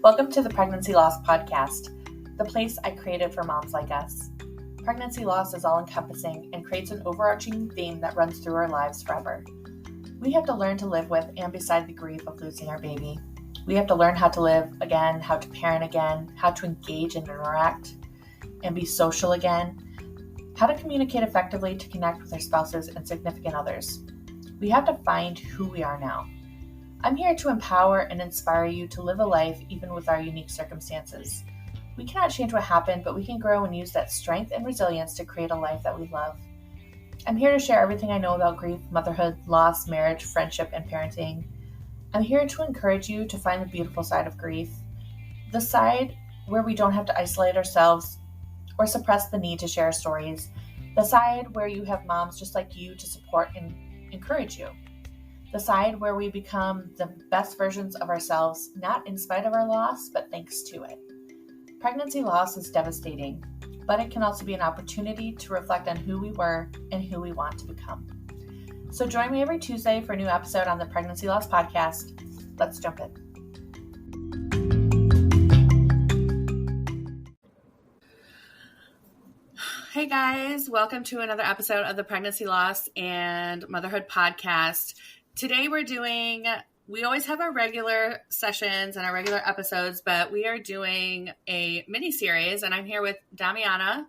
Welcome to the Pregnancy Loss Podcast, the place I created for moms like us. Pregnancy loss is all-encompassing and creates an overarching theme that runs through our lives forever. We have to learn to live with and beside the grief of losing our baby. We have to learn how to live again, how to parent again, how to engage and interact and be social again, how to communicate effectively to connect with our spouses and significant others. We have to find who we are now. I'm here to empower and inspire you to live a life even with our unique circumstances. We cannot change what happened, but we can grow and use that strength and resilience to create a life that we love. I'm here to share everything I know about grief, motherhood, loss, marriage, friendship, and parenting. I'm here to encourage you to find the beautiful side of grief, the side where we don't have to isolate ourselves or suppress the need to share stories, the side where you have moms just like you to support and encourage you. The side where we become the best versions of ourselves, not in spite of our loss, but thanks to it. Pregnancy loss is devastating, but it can also be an opportunity to reflect on who we were and who we want to become. So join me every Tuesday for a new episode on the Pregnancy Loss Podcast. Let's jump in. Hey guys, welcome to another episode of the Pregnancy Loss and Motherhood Podcast. Today we always have our regular sessions and our regular episodes, but we are doing a mini series, and I'm here with Damiana.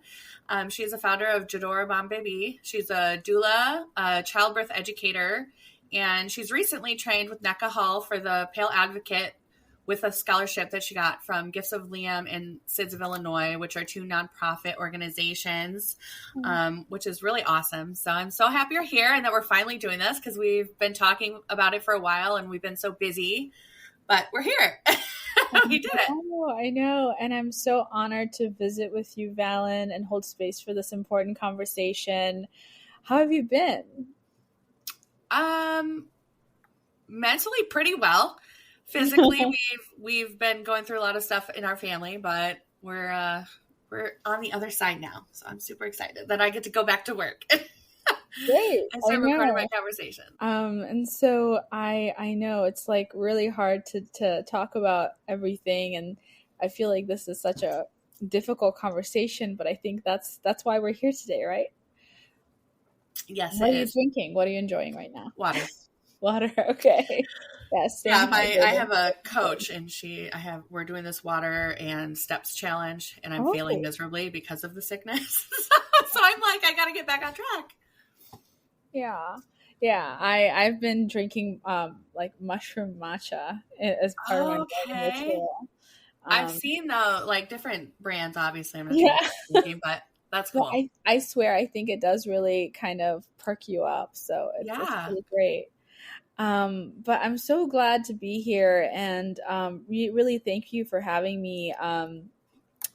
She's a founder of Jadora Mom Baby. She's a doula, a childbirth educator, and she's recently trained with NECA Hall for the Pale Advocate with a scholarship that she got from Gifts of Liam and SIDS of Illinois, which are two nonprofit organizations, which is really awesome. So I'm so happy you're here and that we're finally doing this because we've been talking about it for a while and we've been so busy, but we're here. We did it. I know. And I'm so honored to visit with you, Vallen, and hold space for this important conversation. How have you been? Mentally pretty well. Physically, we've been going through a lot of stuff in our family, but we're on the other side now. So I'm super excited that I get to go back to work. Great. And start recording my conversation. And so I know it's like really hard to talk about everything, and I feel like this is such a difficult conversation, but I think that's why we're here today, right? Yes. What are you drinking? What are you enjoying right now? Water. Okay. Yes. Yeah, I have a coach, and we're doing this water and steps challenge, and I'm failing miserably because of the sickness. So I'm like, I got to get back on track. Yeah. I've been drinking like mushroom matcha as part of my morning ritual. I've seen like different brands. Obviously, I'm not drinking, but that's cool. Well, I swear, I think it does really kind of perk you up. So it's really great. But I'm so glad to be here, and really thank you for having me. And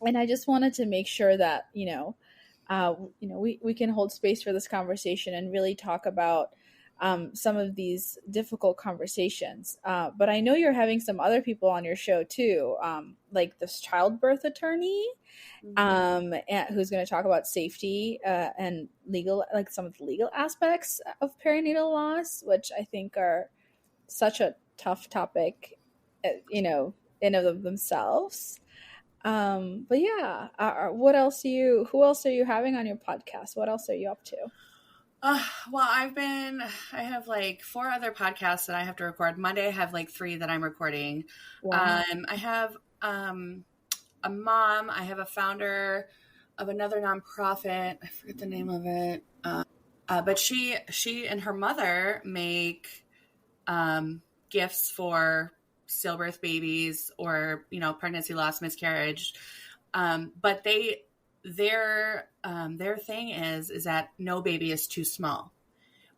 I just wanted to make sure that we can hold space for this conversation and really talk about some of these difficult conversations. But I know you're having some other people on your show too, like this childbirth attorney, who's going to talk about safety and legal, like some of the legal aspects of perinatal loss, which I think are such a tough topic, in and of themselves. But yeah, who else are you having on your podcast? What else are you up to? Well, I have like 4 other podcasts that I have to record. Monday I have like 3 that I'm recording. Wow. I have, a mom. I have a founder of another nonprofit. I forget the name of it. But she and her mother make, gifts for stillbirth babies or, pregnancy loss, miscarriage. But their thing is that no baby is too small.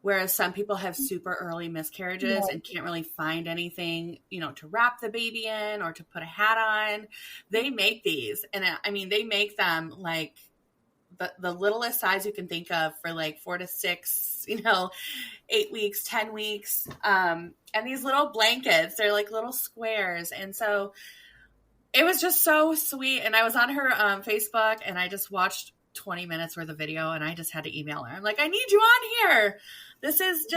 Whereas some people have super early miscarriages and can't really find anything, to wrap the baby in or to put a hat on. They make these. And they make them like the littlest size you can think of for like 4 to 6, 8 weeks, 10 weeks. And these little blankets, they're like little squares. And so it was just so sweet. And I was on her Facebook, and I just watched 20 minutes worth of video, and I just had to email her. I'm like, I need you on here. This is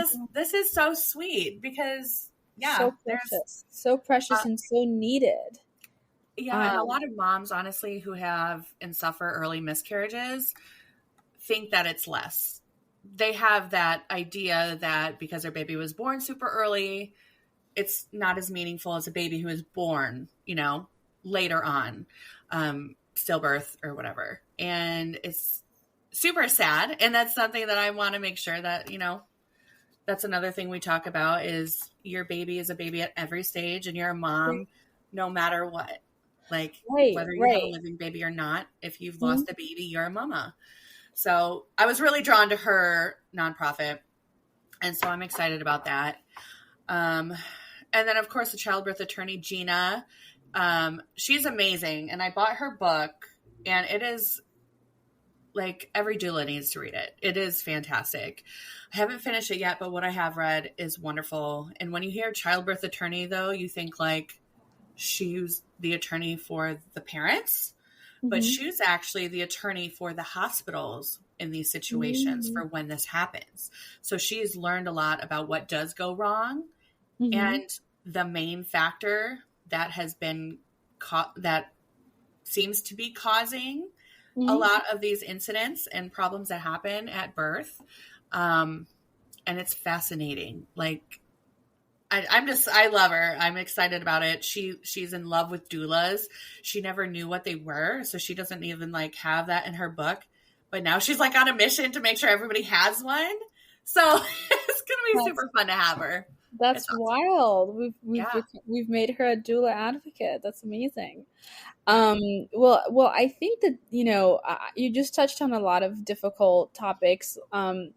so sweet because so precious and so needed. Yeah, and a lot of moms, honestly, who have and suffer early miscarriages think that it's less. They have that idea that because their baby was born super early, it's not as meaningful as a baby who is born, later on, stillbirth or whatever. And it's super sad. And that's something that I want to make sure that, that's another thing we talk about is your baby is a baby at every stage and you're a mom no matter what. Like whether you have a living baby or not, if you've lost a baby, you're a mama. So I was really drawn to her nonprofit. And so I'm excited about that. And then, of course, the childbirth attorney, Gina, she's amazing. And I bought her book, and it is like every doula needs to read it. It is fantastic. I haven't finished it yet, but what I have read is wonderful. And when you hear childbirth attorney, though, you think like she's the attorney for the parents, but she's actually the attorney for the hospitals in these situations for when this happens. So she's learned a lot about what does go wrong. And the main factor that has been that seems to be causing a lot of these incidents and problems that happen at birth. And it's fascinating. Like, I love her. I'm excited about it. She's in love with doulas. She never knew what they were. So she doesn't even like have that in her book, but now she's like on a mission to make sure everybody has one. So it's going to be super fun to have her. That's wild. We've made her a doula advocate. That's amazing. Well, I think that, you just touched on a lot of difficult topics. And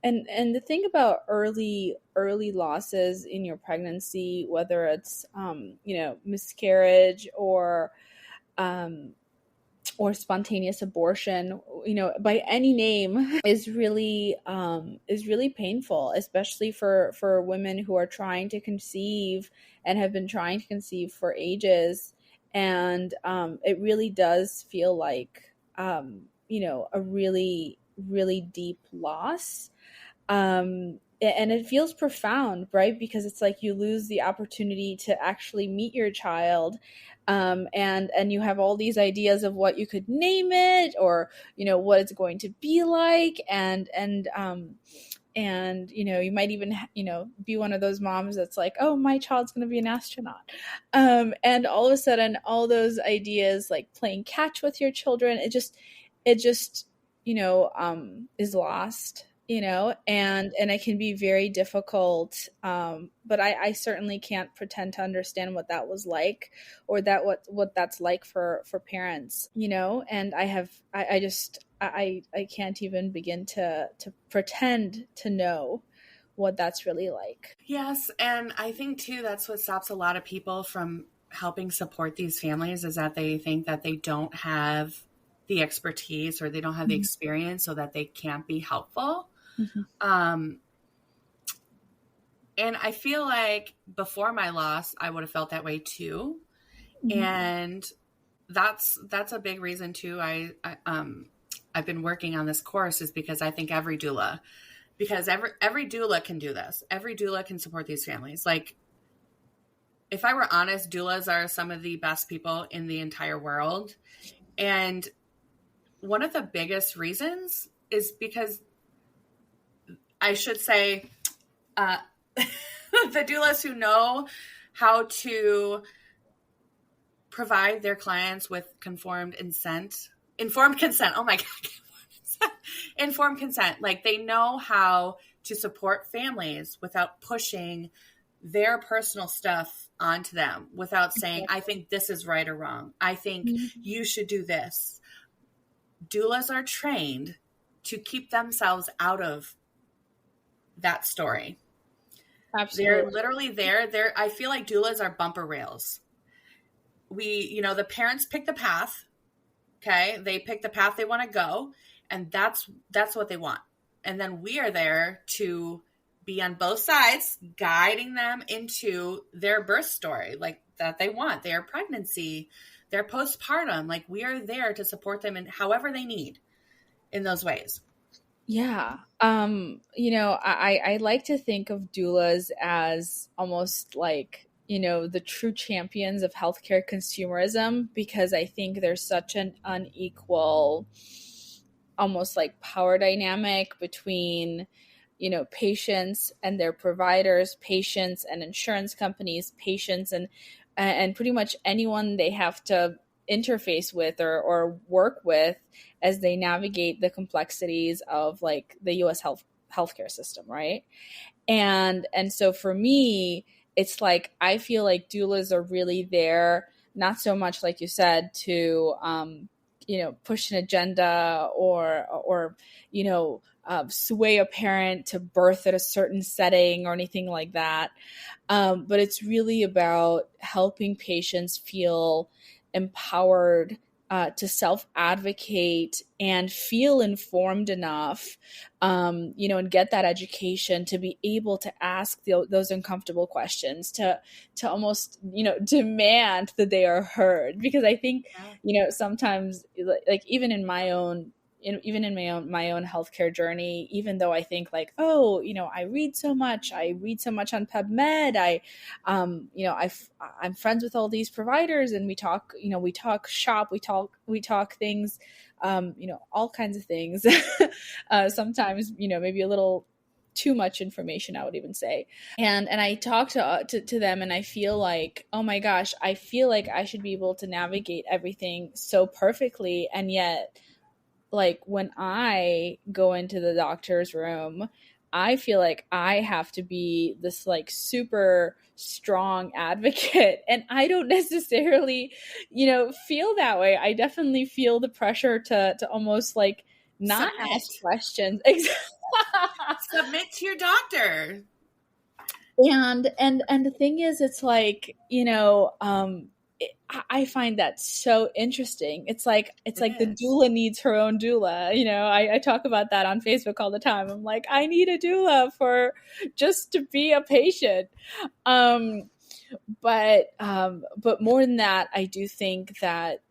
the thing about early losses in your pregnancy, whether it's, miscarriage or spontaneous abortion, by any name is really painful, especially for women who are trying to conceive and have been trying to conceive for ages. And it really does feel like, a really, really deep loss. And it feels profound, right? Because it's like you lose the opportunity to actually meet your child. And you have all these ideas of what you could name it, or, what it's going to be like. And you might even, be one of those moms that's like, oh, my child's going to be an astronaut. And all of a sudden, all those ideas, like playing catch with your children, it just, is lost, and it can be very difficult. But I certainly can't pretend to understand what that was like, or that what that's like for parents, and I can't even begin to pretend to know what that's really like. Yes. And I think too, that's what stops a lot of people from helping support these families, is that they think that they don't have the expertise or they don't have the experience, so that they can't be helpful. And I feel like before my loss, I would have felt that way too. And that's a big reason too. I've been working on this course is because I think every doula can do this. Every doula can support these families. Like, if I were honest, doulas are some of the best people in the entire world. And one of the biggest reasons is because, I should say, the doulas who know how to provide their clients with informed consent. Oh my God. Informed consent. Like, they know how to support families without pushing their personal stuff onto them, without saying, I think this is right or wrong. I think you should do this. Doulas are trained to keep themselves out of that story. Absolutely. They're literally there. I feel like doulas are bumper rails. The parents pick the path. Okay. They pick the path they want to go, and that's what they want. And then we are there to be on both sides, guiding them into their birth story, like that they want, their pregnancy, their postpartum. Like, we are there to support them in however they need in those ways. Yeah. I like to think of doulas as almost like, the true champions of healthcare consumerism, because I think there's such an unequal, almost like power dynamic between patients and their providers, patients and insurance companies, patients and pretty much anyone they have to interface with or work with as they navigate the complexities of like the US healthcare system, right? And so for me, it's like I feel like doulas are really there, not so much like you said to push an agenda or sway a parent to birth at a certain setting or anything like that. But it's really about helping patients feel empowered to self-advocate and feel informed enough, and get that education to be able to ask those uncomfortable questions, to almost, demand that they are heard. Because I think, sometimes, like even in my own healthcare journey, even though I think like, oh, I read so much on PubMed, I'm friends with all these providers, and we talk shop, we talk things, all kinds of things. Sometimes, maybe a little too much information, I would even say. And I talk to them, and I feel like, oh my gosh, I feel like I should be able to navigate everything so perfectly. And yet, like, when I go into the doctor's room, I feel like I have to be this like super strong advocate, and I don't necessarily, feel that way. I definitely feel the pressure to almost like not ask questions. Submit to your doctor. And the thing is, it's like, I find that so interesting. It's like the doula needs her own doula. I talk about that on Facebook all the time. I'm like, I need a doula for just to be a patient. But more than that, I do think that,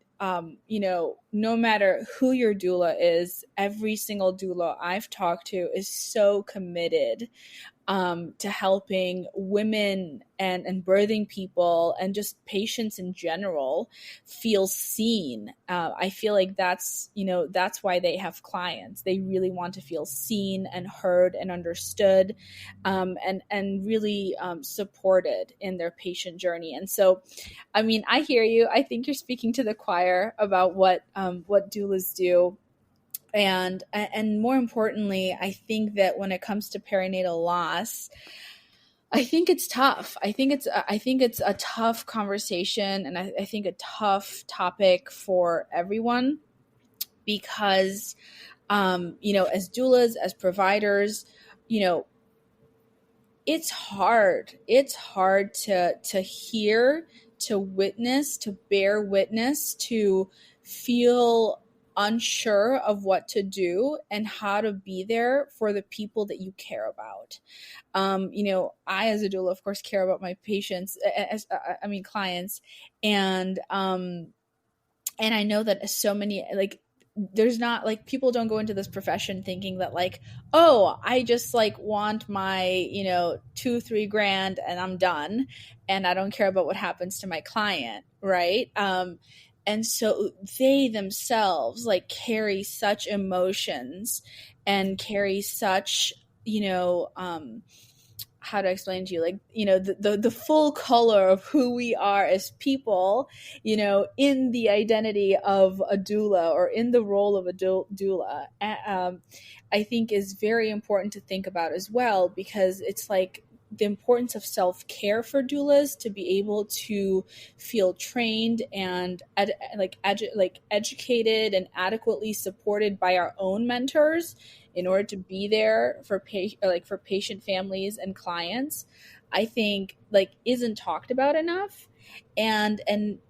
no matter who your doula is, every single doula I've talked to is so committed to helping women and birthing people and just patients in general feel seen. I feel like that's why they have clients. They really want to feel seen and heard and understood, and really supported in their patient journey. And so, I mean, I hear you. I think you're speaking to the choir about what doulas do. And more importantly, I think that when it comes to perinatal loss, I think it's tough. I think it's a tough conversation, and I think a tough topic for everyone, because as doulas, as providers, it's hard. It's hard to hear, to witness, to bear witness, to feel unsure of what to do and how to be there for the people that you care about. I, as a doula, of course, care about my patients, clients, and I know that so many, like, there's not, like, people don't go into this profession thinking that, like, oh, I just like want my, $2-3 grand and I'm done, and I don't care about what happens to my client, right? And so they themselves like carry such emotions and carry such, how to explain to you, like, the full color of who we are as people, in the identity of a doula or in the role of a doula, I think is very important to think about as well, because it's like the importance of self-care for doulas to be able to feel trained and educated and adequately supported by our own mentors in order to be there for patient families and clients, I think like isn't talked about enough. And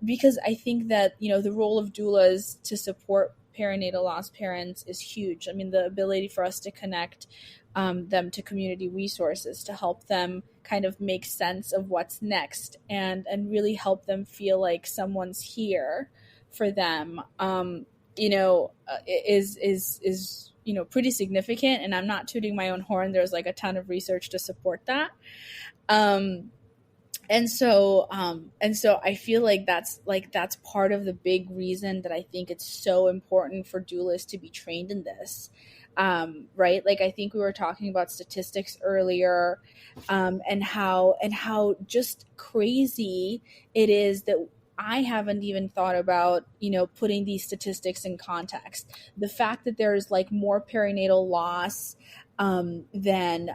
because I think that, the role of doulas to support perinatal loss parents is huge. I mean, the ability for us to connect them to community resources to help them kind of make sense of what's next, and really help them feel like someone's here for them, is pretty significant. And I'm not tooting my own horn. There's like a ton of research to support that. And so I feel like that's part of the big reason that I think it's so important for doulas to be trained in this. Right? Like, I think we were talking about statistics earlier, and how just crazy it is that I haven't even thought about, putting these statistics in context. The fact that there's like more perinatal loss than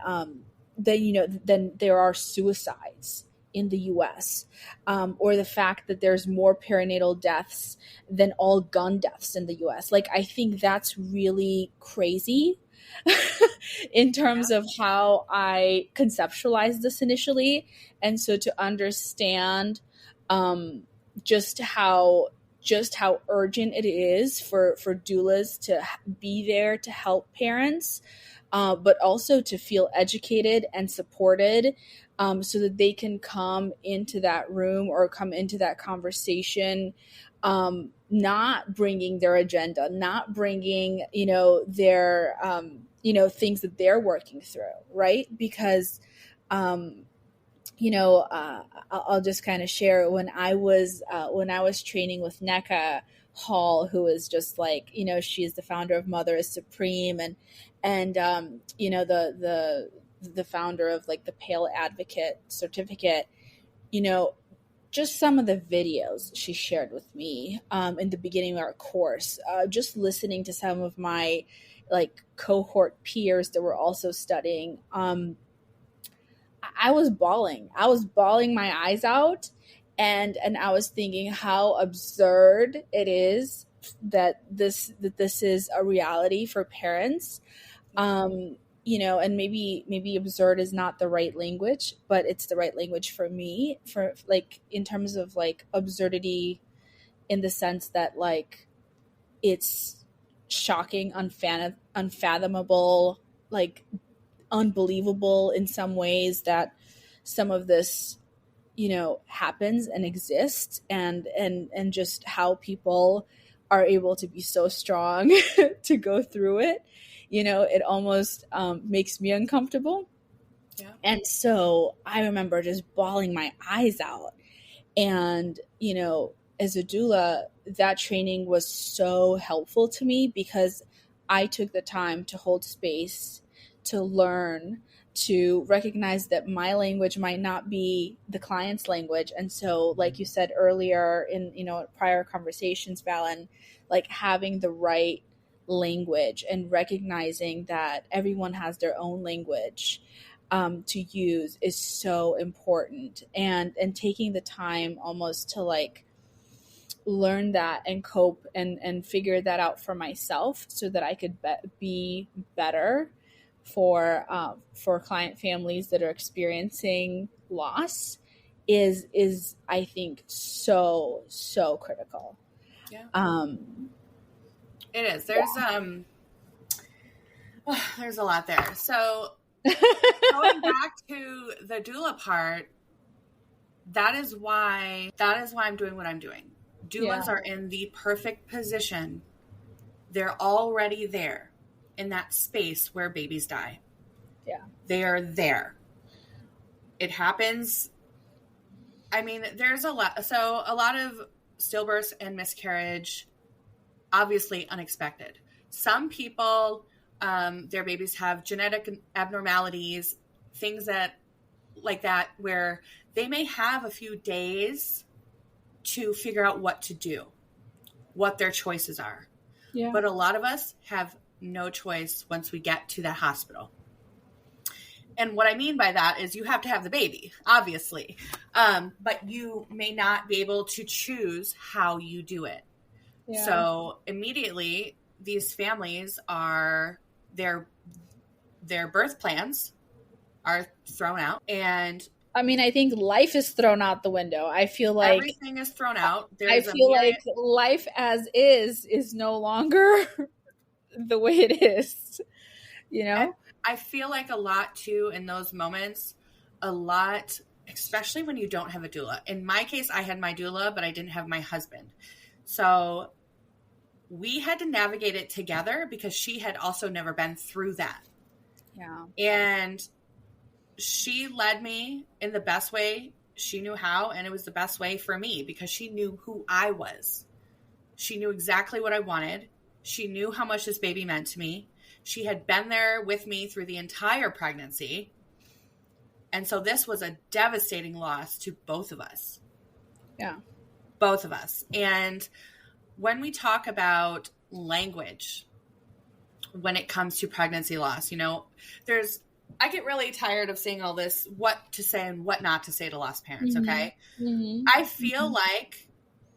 there are suicides in the US, or the fact that there's more perinatal deaths than all gun deaths in the US. Like, I think that's really crazy in terms of how I conceptualized this initially. And so to understand just how urgent it is for doulas to be there to help parents, but also to feel educated and supported, so that they can come into that room or come into that conversation, not bringing their agenda, not bringing, their, things that they're working through, right? Because, I'll just kind of share, when I was training with NECA Hall, who is just like, she is the founder of Mother is Supreme, and the founder of like the Pale Advocate certificate, just some of the videos she shared with me in the beginning of our course, just listening to some of my like cohort peers that were also studying, I was bawling my eyes out, and I was thinking how absurd it is that this is a reality for parents. And maybe absurd is not the right language, but it's the right language for me, for like, in terms of like absurdity, in the sense that like it's shocking, unfathomable, like unbelievable in some ways that some of this happens and exists, and just how people are able to be so strong to go through it. It almost makes me uncomfortable. Yeah. And so I remember just bawling my eyes out. And, as a doula, that training was so helpful to me, because I took the time to hold space, to learn, to recognize that my language might not be the client's language. And so, like you said earlier in, prior conversations, Vallen, like having the right language and recognizing that everyone has their own language to use is so important, and taking the time almost to like learn that and cope and figure that out for myself, so that I could be better for client families that are experiencing loss is I think so critical. Yeah. It is. There's a lot there. So going back to the doula part, that is why I'm doing what I'm doing. Doulas are in the perfect position. They're already there in that space where babies die. Yeah. They are there. It happens. I mean, there's a lot. So a lot of stillbirths and miscarriage, obviously unexpected. Some people, their babies have genetic abnormalities, things like that, where they may have a few days to figure out what to do, what their choices are. Yeah. But a lot of us have no choice once we get to the hospital. And what I mean by that is you have to have the baby, obviously. But you may not be able to choose how you do it. Yeah. So immediately these families are, their birth plans are thrown out. And I mean, I think life is thrown out the window. I feel like everything is thrown out. I feel like life as is no longer the way it is, I feel like a lot too in those moments, especially when you don't have a doula. In my case, I had my doula, but I didn't have my husband. So we had to navigate it together because she had also never been through that. Yeah. And she led me in the best way she knew how, and it was the best way for me because she knew who I was. She knew exactly what I wanted. She knew how much this baby meant to me. She had been there with me through the entire pregnancy. And so this was a devastating loss to both of us. Yeah. Both of us. And when we talk about language, when it comes to pregnancy loss, you know, I get really tired of saying all this, what to say and what not to say to lost parents, okay? I feel like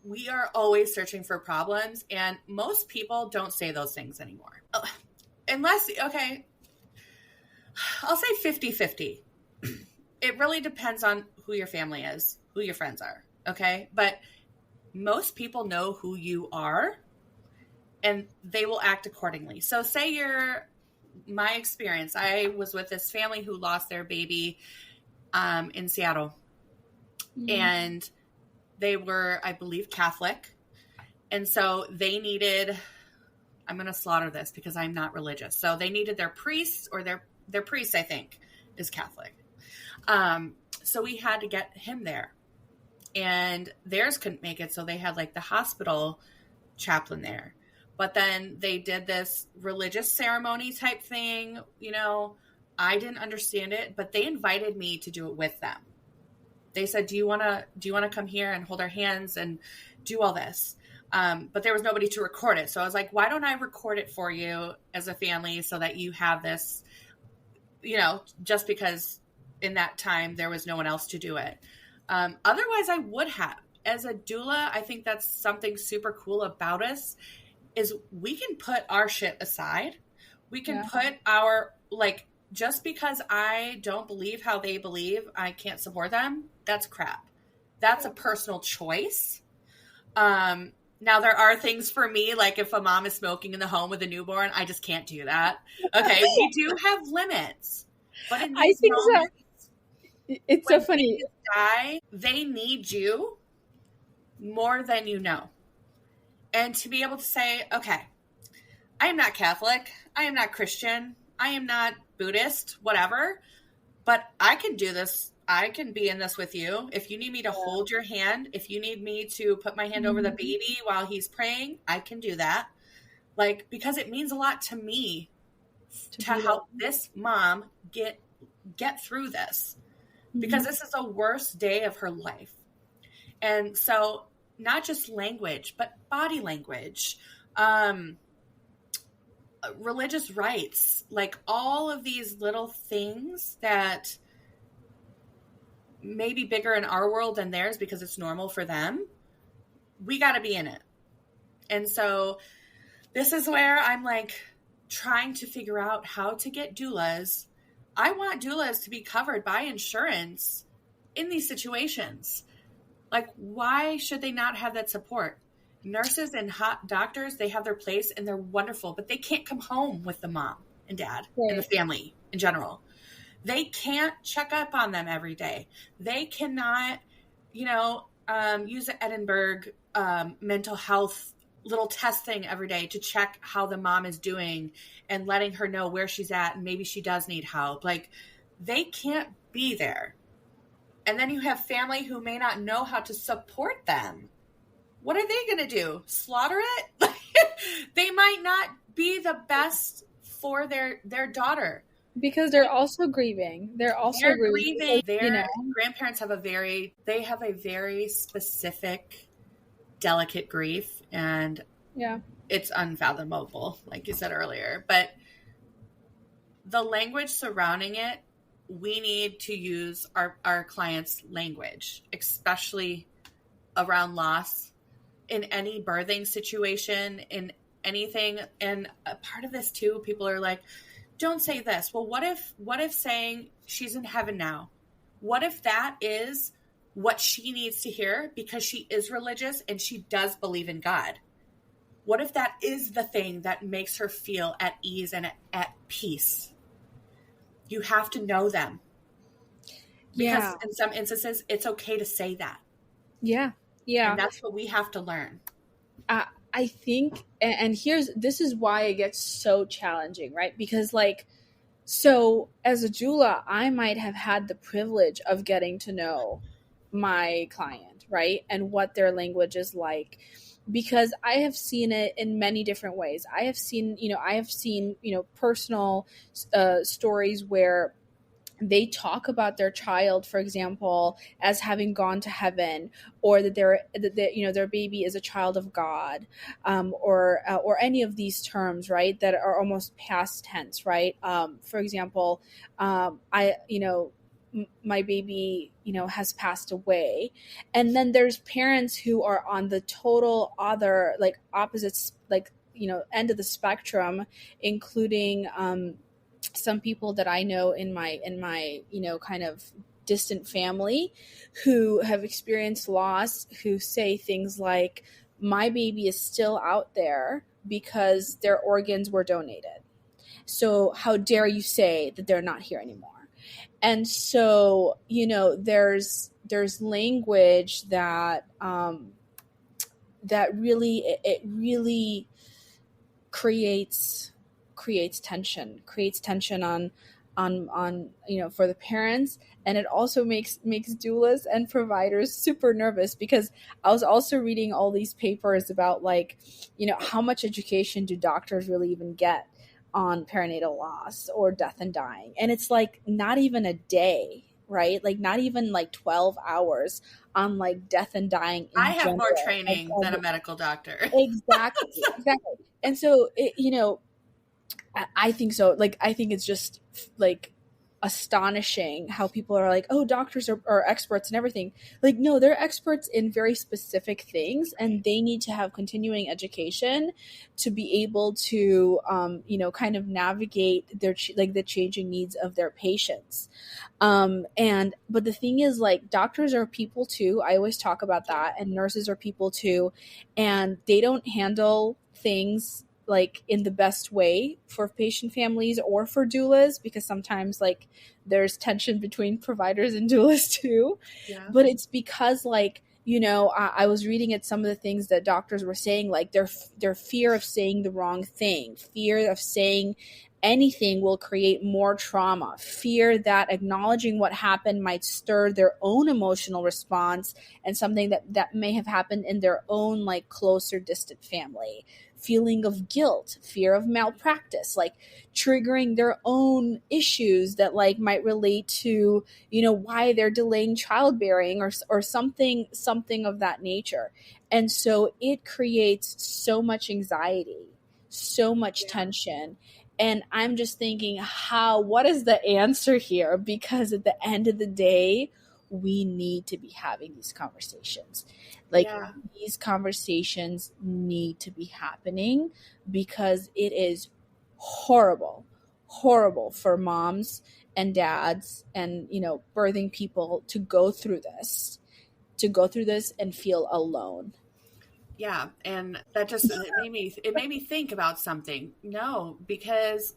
we are always searching for problems, and most people don't say those things anymore. Unless, okay, I'll say 50-50. It really depends on who your family is, who your friends are, okay? But most people know who you are, and they will act accordingly. So say my experience, I was with this family who lost their baby in Seattle. And they were, I believe, Catholic. And so they needed, I'm going to slaughter this because I'm not religious. So they needed their priest, or their priest, I think, is Catholic. So we had to get him there. And theirs couldn't make it, so they had like the hospital chaplain there. But then they did this religious ceremony type thing. You know, I didn't understand it, but they invited me to do it with them. They said, do you want to come here and hold our hands and do all this? But there was nobody to record it. So I was like, why don't I record it for you as a family so that you have this, you know, just because in that time there was no one else to do it. Otherwise I would have. As a doula, I think that's something super cool about us is we can put our shit aside. We can put our, like, just because I don't believe how they believe, I can't support them. That's crap. That's a personal choice. Now there are things for me, like if a mom is smoking in the home with a newborn, I just can't do that. Okay. We do have limits, but in these moments, it's so funny. They need you more than you know. And to be able to say, okay, I am not Catholic. I am not Christian. I am not Buddhist, whatever, but I can do this. I can be in this with you. If you need me to hold your hand, if you need me to put my hand over the baby while he's praying, I can do that. Like, because it means a lot to me to help this mom get through this, because this is the worst day of her life. And so not just language, but body language, religious rites, like all of these little things that may be bigger in our world than theirs because it's normal for them. We got to be in it. And so this is where I'm like trying to figure out how to get doulas. I want doulas to be covered by insurance in these situations. Like, why should they not have that support? Nurses and doctors, they have their place and they're wonderful, but they can't come home with the mom and dad and the family in general. They can't check up on them every day. They cannot, use the Edinburgh mental health little test thing every day to check how the mom is doing and letting her know where she's at and maybe she does need help. Like, they can't be there. And then you have family who may not know how to support them. What are they going to do? Slaughter it? They might not be the best for their daughter. Because they're also grieving. They're grieving. Their grandparents have a very specific, delicate grief. And it's unfathomable, like you said earlier. But the language surrounding it, we need to use our clients' language, especially around loss, in any birthing situation, in anything. And a part of this too, people are like, don't say this. Well, what if saying she's in heaven now? What if that is what she needs to hear because she is religious and she does believe in God? What if that is the thing that makes her feel at ease and at peace? You have to know them. Because in some instances, it's okay to say that. Yeah. Yeah. And that's what we have to learn. I think, and this is why it gets so challenging, right? Because so as a doula, I might have had the privilege of getting to know my client, right? And what their language is like, because I have seen it in many different ways. I have seen, personal stories where they talk about their child, for example, as having gone to heaven, or that their baby is a child of God, or any of these terms, right, that are almost past tense, right? For example, my baby, has passed away, and then there's parents who are on the total other, like, opposites, like, end of the spectrum, including some people that I know in my kind of distant family who have experienced loss, who say things like, my baby is still out there because their organs were donated. So how dare you say that they're not here anymore? And so, there's language that that really, it really creates tension on for the parents, and it also makes doulas and providers super nervous, because I was also reading all these papers about, like, how much education do doctors really even get on perinatal loss or death and dying, and it's like not even a day, right? Like not even like 12 hours on like death and dying. I have more training than a medical doctor. Exactly. And so I think so. Like, I think it's just like astonishing how people are like, oh, doctors are experts and everything. Like, no, they're experts in very specific things, and they need to have continuing education to be able to, kind of navigate the changing needs of their patients. But the thing is, like, doctors are people too. I always talk about that, and nurses are people too, and they don't handle things like in the best way for patient families or for doulas, because sometimes like there's tension between providers and doulas too. Yeah. But it's because, like, I was reading at some of the things that doctors were saying, like their fear of saying the wrong thing, fear of saying anything will create more trauma, fear that acknowledging what happened might stir their own emotional response and something that may have happened in their own like closer distant family, feeling of guilt, fear of malpractice, like triggering their own issues that like might relate to, why they're delaying childbearing or something of that nature. And so it creates so much anxiety, so much tension. And I'm just thinking, what is the answer here? Because at the end of the day, we need to be having these conversations. These conversations need to be happening, because it is horrible for moms and dads and, birthing people to go through this and feel alone. Yeah, and that just it made me think about something. No, because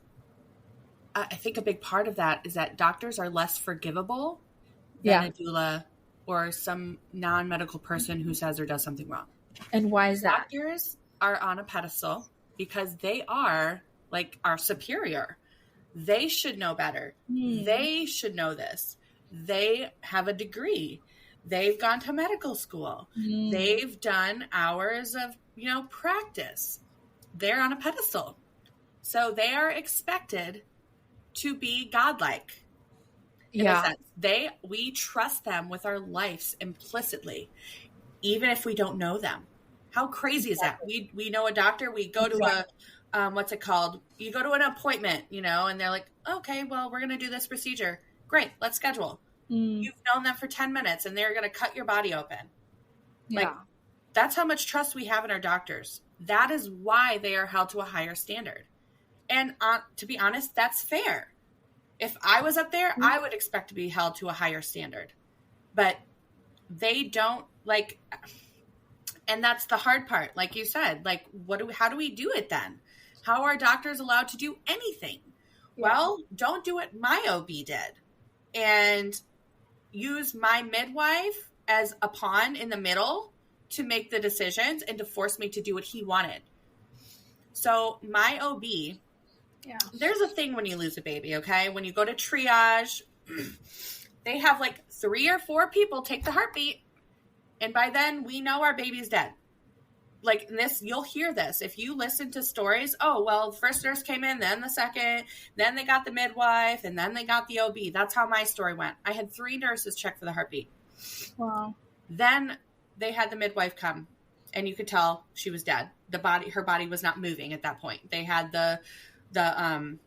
I think a big part of that is that doctors are less forgivable than a doula or some non-medical person who says or does something wrong. And why is that? Doctors are on a pedestal because they are like our superior. They should know better. They should know this. They have a degree. They've gone to medical school. They've done hours of, practice. They're on a pedestal. So they are expected to be godlike. In a sense. We trust them with our lives implicitly, even if we don't know them. How crazy is that? We know a doctor, we go to what's it called? You go to an appointment, and they're like, okay, well, we're going to do this procedure. Great, let's schedule. You've known them for 10 minutes and they're going to cut your body open. Like, that's how much trust we have in our doctors. That is why they are held to a higher standard. And to be honest, that's fair. If I was up there, I would expect to be held to a higher standard. But they don't, like, and that's the hard part. Like you said, like, how do we do it then? How are doctors allowed to do anything? Yeah. Well, don't do what my OB did. And use my midwife as a pawn in the middle to make the decisions and to force me to do what he wanted. So my OB, there's a thing when you lose a baby, okay? When you go to triage, They have like 3 or 4 people take the heartbeat. And by then we know our baby's dead. Like this, you'll hear this. If you listen to stories, oh, well, first nurse came in, then the second, then they got the midwife, and then they got the OB. That's how my story went. I had 3 nurses check for the heartbeat. Wow. Then they had the midwife come, and you could tell she was dead. Her body was not moving at that point. They had the oh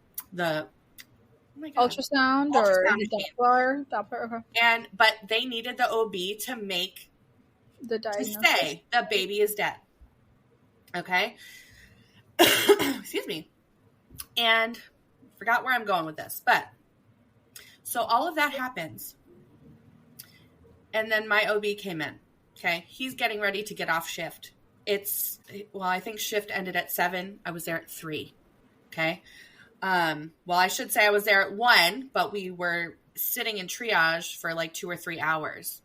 my God, ultrasound or Doppler. Okay. But they needed the OB to make the diagnosis. To say the baby is dead. Okay. Excuse me. And forgot where I'm going with this, but so all of that happens. And then my OB came in. Okay. He's getting ready to get off shift. I think shift ended at 7. I was there at 3. Okay. I should say I was there at 1, but we were sitting in triage for like 2 or 3 hours.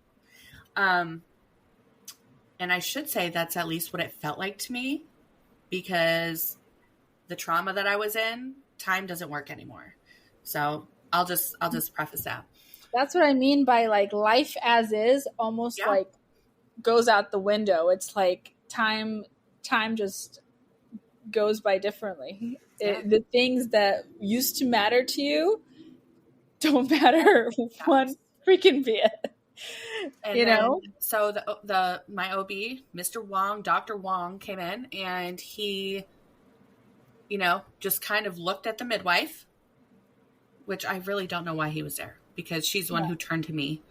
And I should say that's at least what it felt like to me, because the trauma that I was in, time doesn't work anymore. So I'll just preface that. That's what I mean by like life as is almost like goes out the window. It's like time just goes by differently. Yeah. The things that used to matter to you don't matter one freaking bit. And so my OB, Mr. Wong, Dr. Wong came in, and he, just kind of looked at the midwife, which I really don't know why he was there, because she's the one who turned to me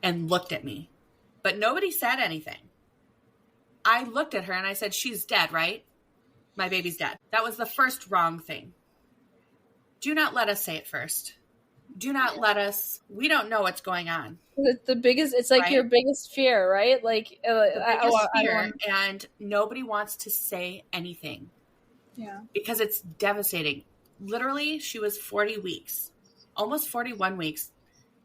and looked at me, but nobody said anything. I looked at her and I said, "She's dead, right? My baby's dead." That was the first wrong thing. Do not let us say it first. Do not let us, we don't know what's going on. It's the biggest, it's like your biggest fear, right? Like, fear, and nobody wants to say anything. Yeah. Because it's devastating. Literally, she was 40 weeks, almost 41 weeks.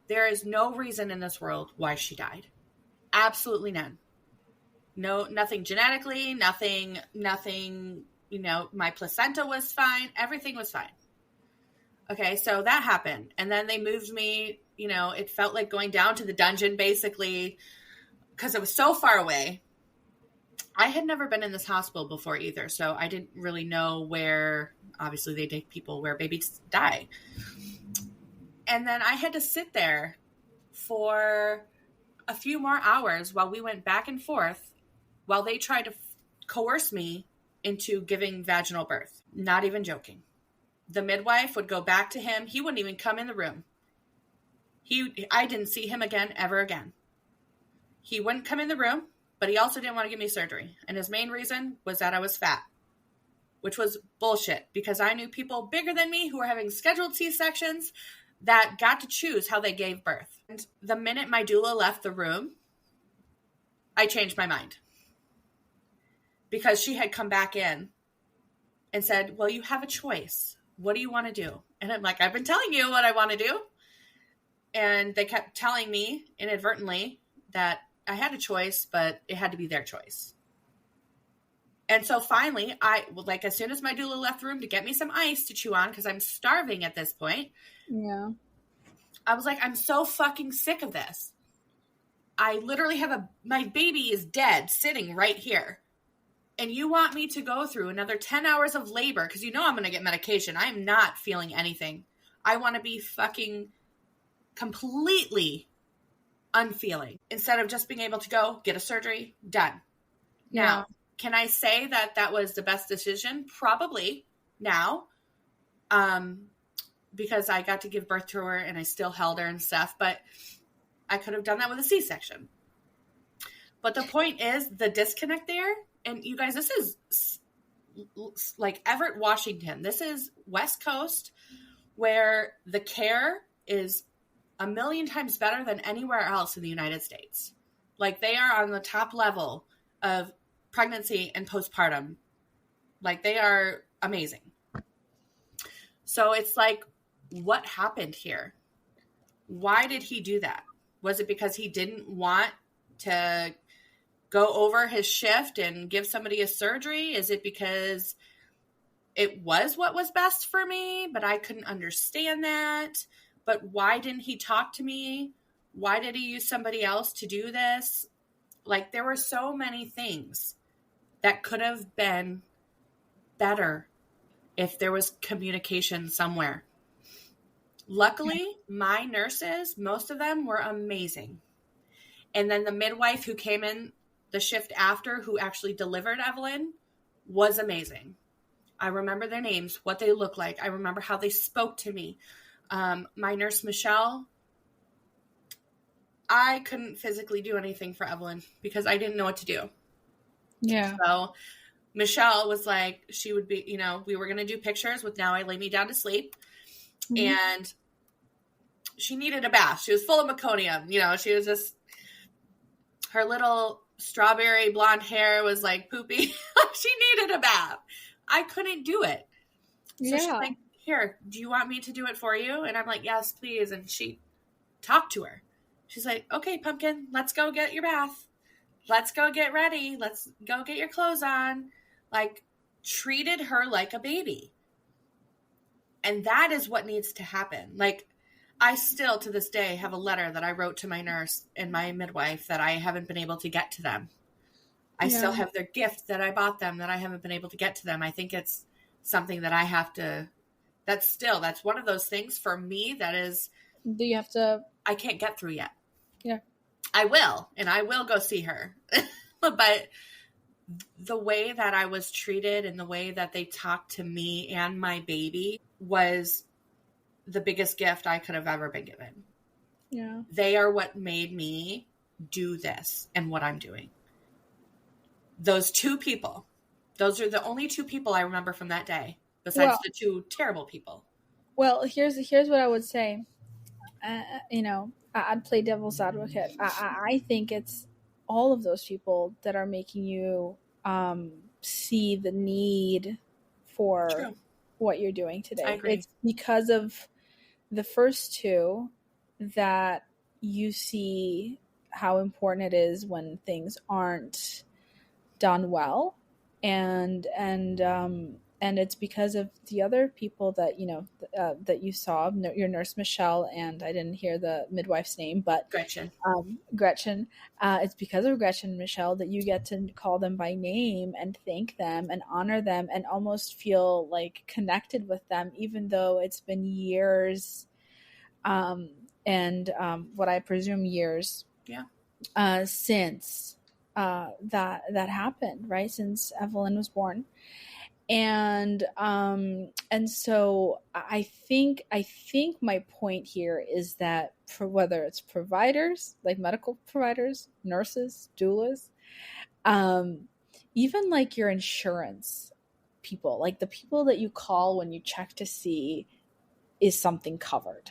There is no reason in this world why she died. Absolutely none. No, nothing genetically, nothing, my placenta was fine. Everything was fine. Okay, so that happened. And then they moved me, it felt like going down to the dungeon, basically, because it was so far away. I had never been in this hospital before either, so I didn't really know where, obviously they take people where babies die. And then I had to sit there for a few more hours while we went back and forth, while they tried to coerce me into giving vaginal birth. Not even joking. The midwife would go back to him. He wouldn't even come in the room. I didn't see him ever again. He wouldn't come in the room, but he also didn't want to give me surgery. And his main reason was that I was fat, which was bullshit, because I knew people bigger than me who were having scheduled C-sections that got to choose how they gave birth. And the minute my doula left the room, I changed my mind, because she had come back in and said, "Well, you have a choice. What do you want to do?" And I'm like, "I've been telling you what I want to do." And they kept telling me inadvertently that I had a choice, but it had to be their choice. And so finally, as soon as my doula left the room to get me some ice to chew on, because I'm starving at this point. Yeah. I was like, I'm so fucking sick of this. I literally have my baby is dead sitting right here. And you want me to go through another 10 hours of labor, because I'm going to get medication. I am not feeling anything. I want to be fucking completely unfeeling, instead of just being able to go get a surgery, done. Yeah. Now, can I say that was the best decision? Probably now, because I got to give birth to her and I still held her and stuff, but I could have done that with a C-section. But the point is the disconnect there. And you guys, this is like Everett, Washington. This is West Coast, where the care is a million times better than anywhere else in the United States. Like, they are on the top level of pregnancy and postpartum. Like, they are amazing. So it's like, what happened here? Why did he do that? Was it because he didn't want to go over his shift and give somebody a surgery? Is it because it was what was best for me, but I couldn't understand that? but why didn't he talk to me? Why did he use somebody else to do this? Like, there were so many things that could have been better if there was communication somewhere. Luckily, my nurses, most of them were amazing. And then the midwife who came in the shift after, who actually delivered Evelyn, was amazing. I remember their names, what they looked like. I remember how they spoke to me. My nurse, Michelle, I couldn't physically do anything for Evelyn because I didn't know what to do. Yeah. So Michelle was like, she would be, we were going to do pictures with Now I Lay Me Down to Sleep. Mm-hmm. And she needed a bath. She was full of meconium. She was just, her little strawberry blonde hair was like poopy. She needed a bath. I couldn't do it. So she's like, here, do you want me to do it for you? And I'm like, yes, please. And she talked to her. She's like, okay, pumpkin, let's go get your bath. Let's go get ready. Let's go get your clothes on. Like, treated her like a baby. And that is what needs to happen. Like, I still, to this day, have a letter that I wrote to my nurse and my midwife that I haven't been able to get to them. I still have their gift that I bought them that I haven't been able to get to them. I think it's something that I have to, that's one of those things for me that is, I can't get through yet. Yeah. I will, and I will go see her. But the way that I was treated and the way that they talked to me and my baby was the biggest gift I could have ever been given. Yeah. They are what made me do this and what I'm doing. Those two people, those are the only two people I remember from that day, besides the two terrible people. Well, here's what I would say. I'd play devil's advocate. I think it's all of those people that are making you see the need for what you're doing today. I agree. It's because of the first two that you see how important it is when things aren't done well, and it's because of the other people that that you saw, your nurse Michelle, and I didn't hear the midwife's name, but Gretchen. It's because of Gretchen and Michelle that you get to call them by name and thank them and honor them and almost feel like connected with them, even though it's been years, and what I presume years, since that happened, right? Since Evelyn was born. And so I think my point here is that for whether it's providers, like medical providers, nurses, doulas, even like your insurance people, like the people that you call when you check to see is something covered,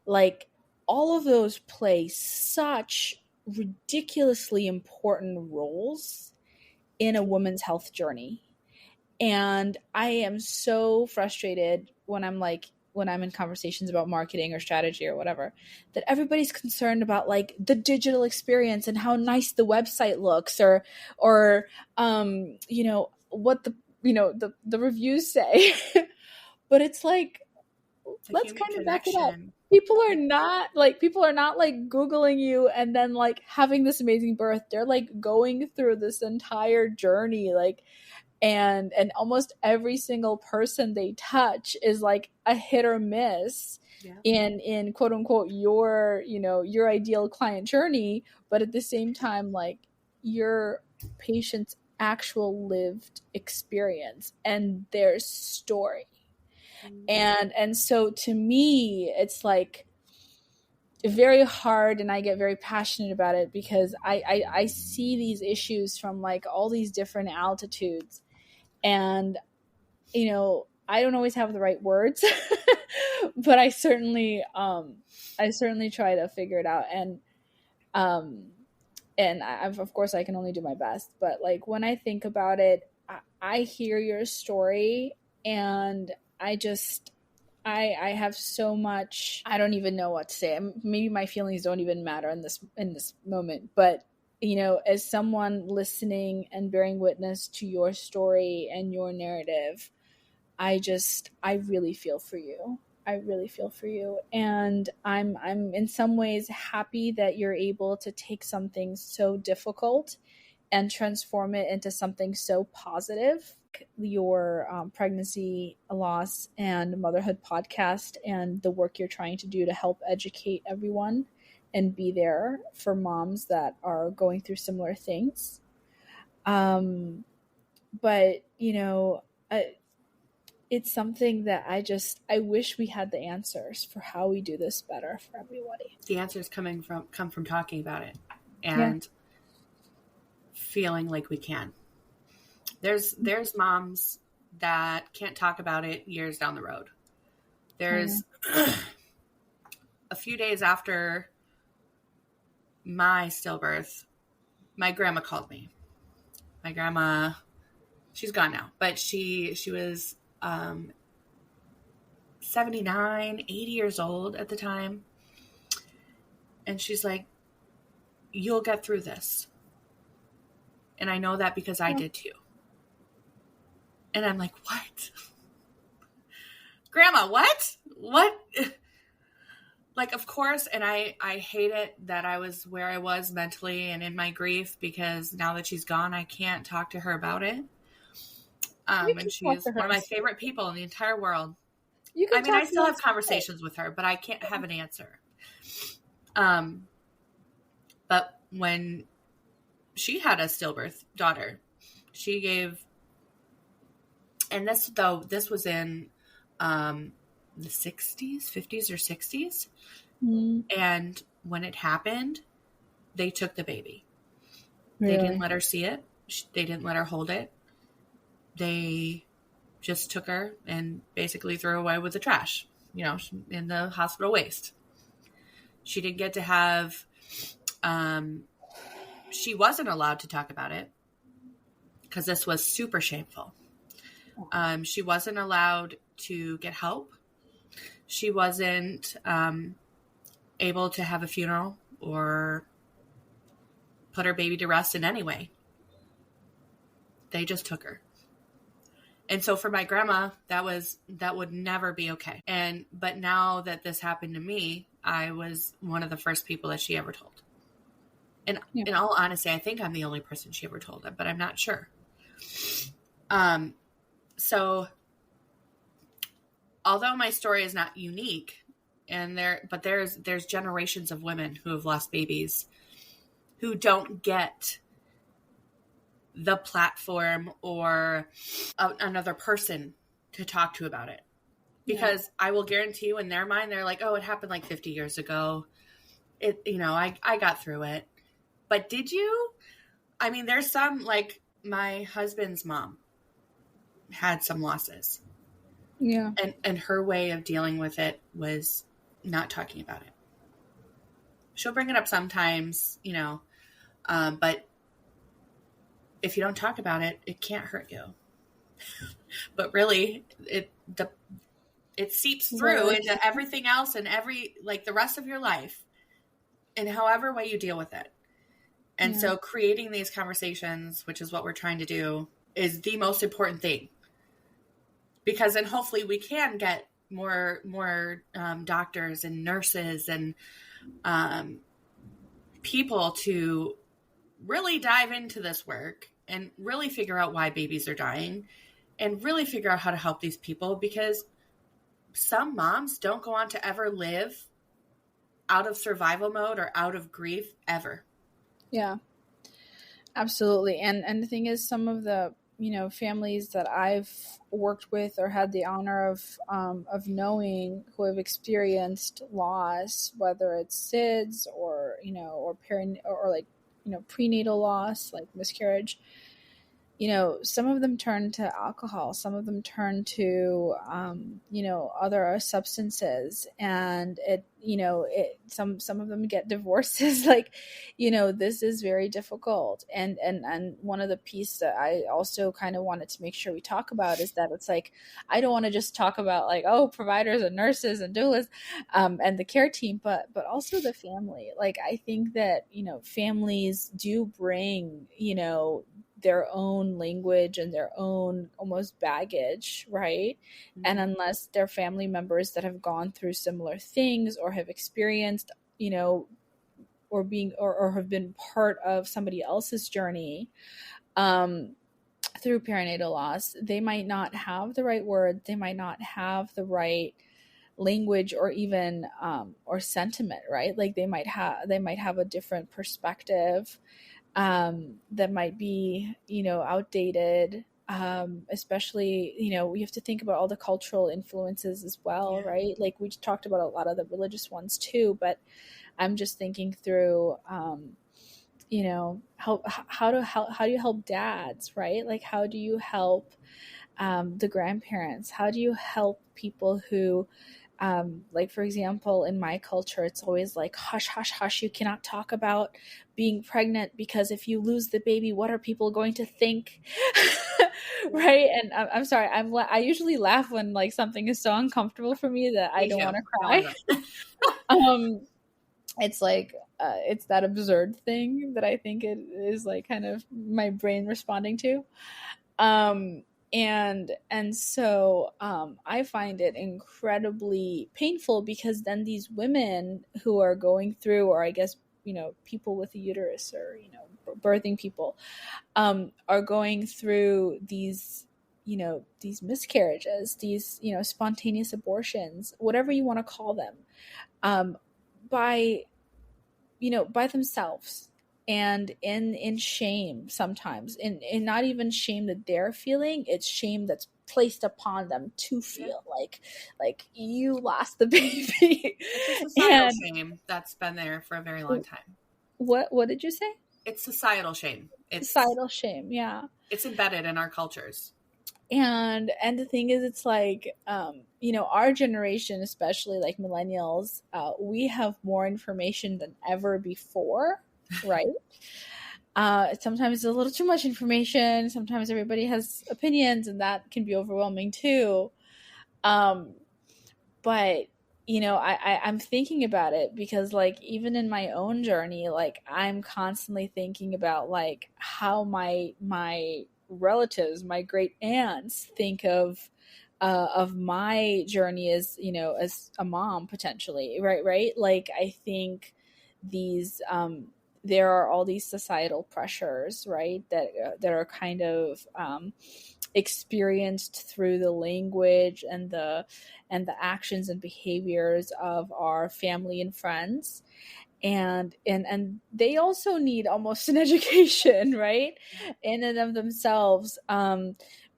like all of those play such ridiculously important roles in a woman's health journey. And I am so frustrated when I'm in conversations about marketing or strategy or whatever, that everybody's concerned about like the digital experience and how nice the website looks, or what the reviews say. But it's like, let's kind of back it up. People are not like Googling you and then like having this amazing birth. They're like going through this entire journey, like, and almost every single person they touch is like a hit or miss in quote unquote your ideal client journey, but at the same time, like, your patient's actual lived experience and their story. And so to me, it's like very hard, and I get very passionate about it because I see these issues from like all these different altitudes, and I don't always have the right words, but I certainly try to figure it out, and of course I can only do my best, but like when I think about it, I hear your story, and I have so much, I don't even know what to say. Maybe my feelings don't even matter in this moment, but as someone listening and bearing witness to your story and your narrative, I really feel for you. really feel for you. And I'm in some ways happy that you're able to take something so difficult and transform it into something so positive. Your pregnancy loss and motherhood podcast and the work you're trying to do to help educate everyone and be there for moms that are going through similar things. But, you know, it's something that I wish we had the answers for how we do this better for everybody. The answers come from talking about it and feeling like we can. There's moms that can't talk about it years down the road. There's a few days after my stillbirth, my grandma called me. My grandma, she's gone now, but she was 79, 80 years old at the time. And she's like, you'll get through this. And I know that because I did too. And I'm like, what? Grandma, what? What? Like, of course, and I hate it that I was where I was mentally and in my grief, because now that she's gone, I can't talk to her about it. And she's one of my favorite people in the entire world. I still have conversations with her, but I can't have an answer. But when she had a stillbirth daughter, she gave, and this was in the 60s, 50s or 60s. Mm-hmm. And when it happened, they took the baby. Really? They didn't let her see it. They didn't let her hold it. They just took her and basically threw her away with the trash, in the hospital waste. She didn't get to have, she wasn't allowed to talk about it because this was super shameful. She wasn't allowed to get help. She wasn't able to have a funeral or put her baby to rest in any way. They just took her. And so for my grandma, that would never be okay. But now that this happened to me, I was one of the first people that she ever told. And in all honesty, I think I'm the only person she ever told it, but I'm not sure. So although my story is not unique, but there's generations of women who have lost babies who don't get the platform or another person to talk to about it. Because I will guarantee you in their mind, they're like, oh, it happened like 50 years ago. I got through it. But did you? I mean, there's some, like my husband's mom had some losses. Yeah. And her way of dealing with it was not talking about it. She'll bring it up sometimes, but if you don't talk about it, it can't hurt you. But really, it seeps through into everything else and the rest of your life in however way you deal with it. And so creating these conversations, which is what we're trying to do, is the most important thing. Because then hopefully we can get more doctors and nurses and people to really dive into this work and really figure out why babies are dying and really figure out how to help these people, because some moms don't go on to ever live out of survival mode or out of grief ever. Yeah, absolutely. And the thing is, some of the families that I've worked with or had the honor of knowing who have experienced loss, whether it's SIDS or prenatal loss, like miscarriage, some of them turn to alcohol, some of them turn to, other substances, and some of them get divorces. This is very difficult. And one of the pieces that I also kind of wanted to make sure we talk about is that it's like, I don't want to just talk about providers and nurses and doulas, and the care team, but also the family. I think that, families do bring, their own language and their own almost baggage, right? Mm-hmm. And unless they're family members that have gone through similar things or have experienced, or have been part of somebody else's journey through perinatal loss, they might not have the right words, they might not have the right language or even or sentiment, right? Like they might have a different perspective that might be, outdated. Especially, we have to think about all the cultural influences as well, right? Like we talked about a lot of the religious ones too, but I'm just thinking through, how do you help dads, right? Like how do you help the grandparents? How do you help people who, like for example, in my culture, it's always like, hush, hush, hush, you cannot talk about being pregnant because if you lose the baby, what are people going to think? Right? And I'm sorry, I usually laugh when like something is so uncomfortable for me that I don't want to cry. It's like it's that absurd thing that I think it is like kind of my brain responding to. And so I find it incredibly painful because then these women who are going through, or I guess, people with a uterus or, birthing people are going through these, these miscarriages, these, spontaneous abortions, whatever you want to call them, by themselves and in shame sometimes, in not even shame that they're feeling, it's shame that's placed upon them to feel like you lost the baby. It's a societal shame that's been there for a very long time. What did you say? It's societal shame. It's societal shame. Yeah. It's embedded in our cultures. And the thing is, it's like, our generation, especially like millennials, we have more information than ever before, right? Sometimes it's a little too much information. Sometimes everybody has opinions, and that can be overwhelming too. But I'm thinking about it because, like, even in my own journey, like, I'm constantly thinking about like how my relatives, my great aunts, think of my journey as, as a mom potentially, right? Like, I think these there are all these societal pressures, right, that are kind of experienced through the language and the actions and behaviors of our family and friends. And they also need almost an education, right, in and of themselves,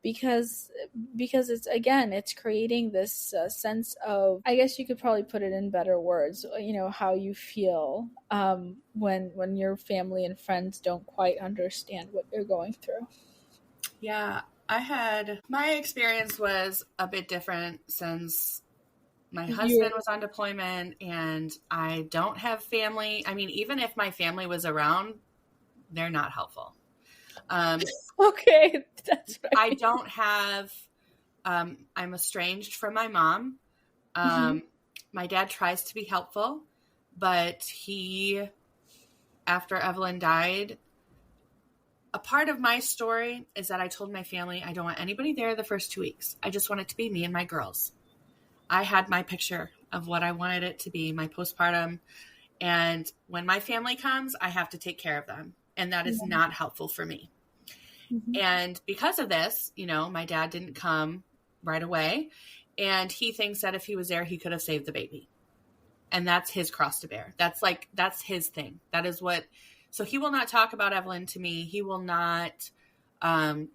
because it's creating this sense of, I guess you could probably put it in better words, how you feel when your family and friends don't quite understand what you're going through. Yeah, my experience was a bit different since my husband was on deployment and I don't have family. I mean, even if my family was around, they're not helpful. Okay, that's right. I don't have, I'm estranged from my mom. My dad tries to be helpful, but after Evelyn died, a part of my story is that I told my family I don't want anybody there the first 2 weeks. I just want it to be me and my girls. I had my picture of what I wanted it to be, my postpartum. And when my family comes, I have to take care of them. And that is not helpful for me. And because of this, my dad didn't come right away. And he thinks that if he was there, he could have saved the baby. And that's his cross to bear. That's his thing. That is so he will not talk about Evelyn to me. He will not,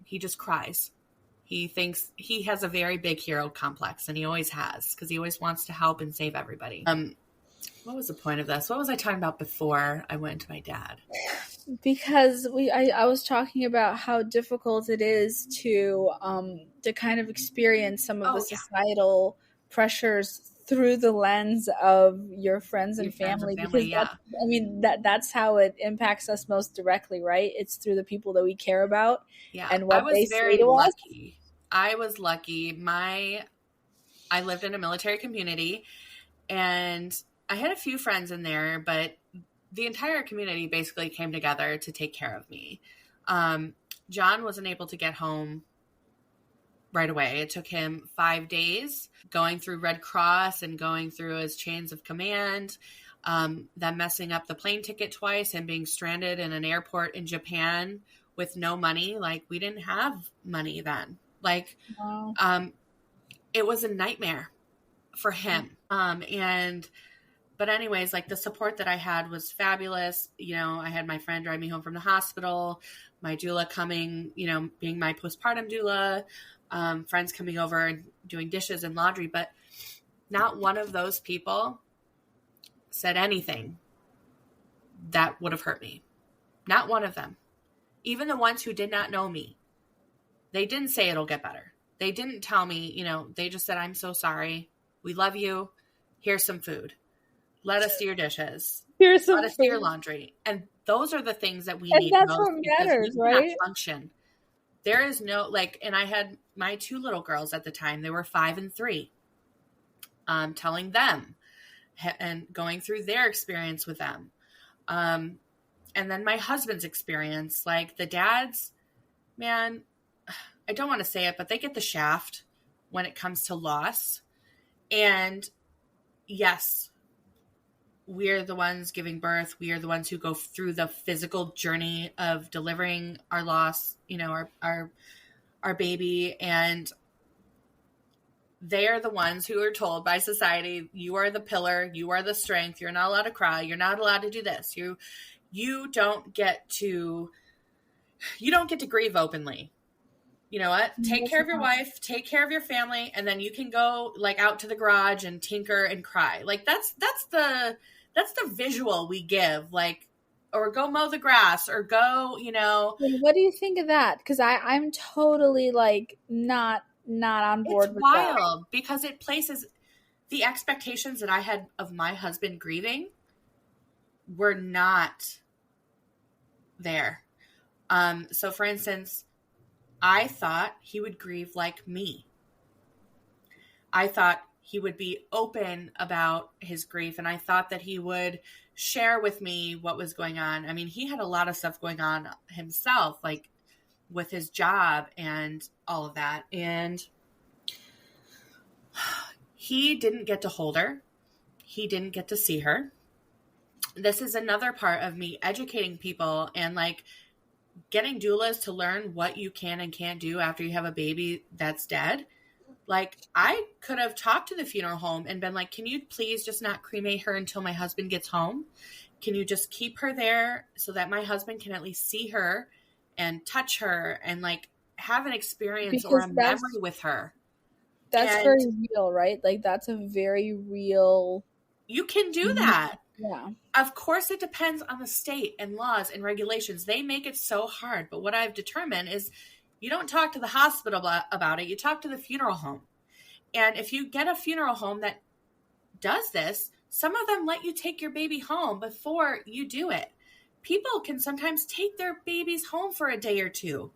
he just cries. He thinks he has a very big hero complex, and he always has, because he always wants to help and save everybody. What was the point of this? What was I talking about before I went to my dad? Because I was talking about how difficult it is to kind of experience some of the societal pressures through the lens of your friends and family, because that's how it impacts us most directly, right? It's through the people that we care about and what they say to us. I was lucky. I lived in a military community, and I had a few friends in there, but the entire community basically came together to take care of me. John wasn't able to get home right away. It took him 5 days going through Red Cross and going through his chains of command, then messing up the plane ticket twice and being stranded in an airport in Japan with no money. Like, we didn't have money then. Like, wow. It was a nightmare for him. But anyways, like, the support that I had was fabulous. You know, I had my friend drive me home from the hospital, my doula coming, you know, being my postpartum doula, friends coming over and doing dishes and laundry, but not one of those people said anything that would have hurt me. Not one of them. Even the ones who did not know me. They didn't say it'll get better. They didn't tell me, you know, they just said, I'm so sorry. We love you. Here's some food. Let us do your dishes. Here's some Let us do your laundry. And those are the things that we and need that's most, what matters, right? Function. There is no, like, and I had my 2 little girls at the time. They were 5 and 3. Telling them and going through their experience with them. And then my husband's experience. Like, the dads, man, I don't want to say it, but they get the shaft when it comes to loss. And yes, we're the ones giving birth. We are the ones who go through the physical journey of delivering our loss, you know, our baby. And they are the ones who are told by society, you are the pillar, you are the strength, you're not allowed to cry, you're not allowed to do this. You don't get to grieve openly. You know what? Take care of your wife, take care of your family, and then you can go, like, out to the garage and tinker and cry. Like, that's the visual we give, like, or go mow the grass, or go, you know. What do you think of that? Because I'm totally, like, not on board with that. It's wild because it places the expectations that I had of my husband grieving were not there. So for instance, I thought he would grieve like me. I thought he would be open about his grief, and I thought that he would share with me what was going on. I mean, he had a lot of stuff going on himself, like with his job and all of that. And he didn't get to hold her. He didn't get to see her. This is another part of me educating people and, like, getting doulas to learn what you can and can't do after you have a baby that's dead. Like, I could have talked to the funeral home and been like, can you please just not cremate her until my husband gets home? Can you just keep her there so that my husband can at least see her and touch her and, like, have an experience or a memory with her? That's very real, right? Like, that's a very real... You can do that. Yeah. Of course, it depends on the state and laws and regulations. They make it so hard. But what I've determined is you don't talk to the hospital about it. You talk to the funeral home. And if you get a funeral home that does this, some of them let you take your baby home before you do it. People can sometimes take their babies home for a day or two.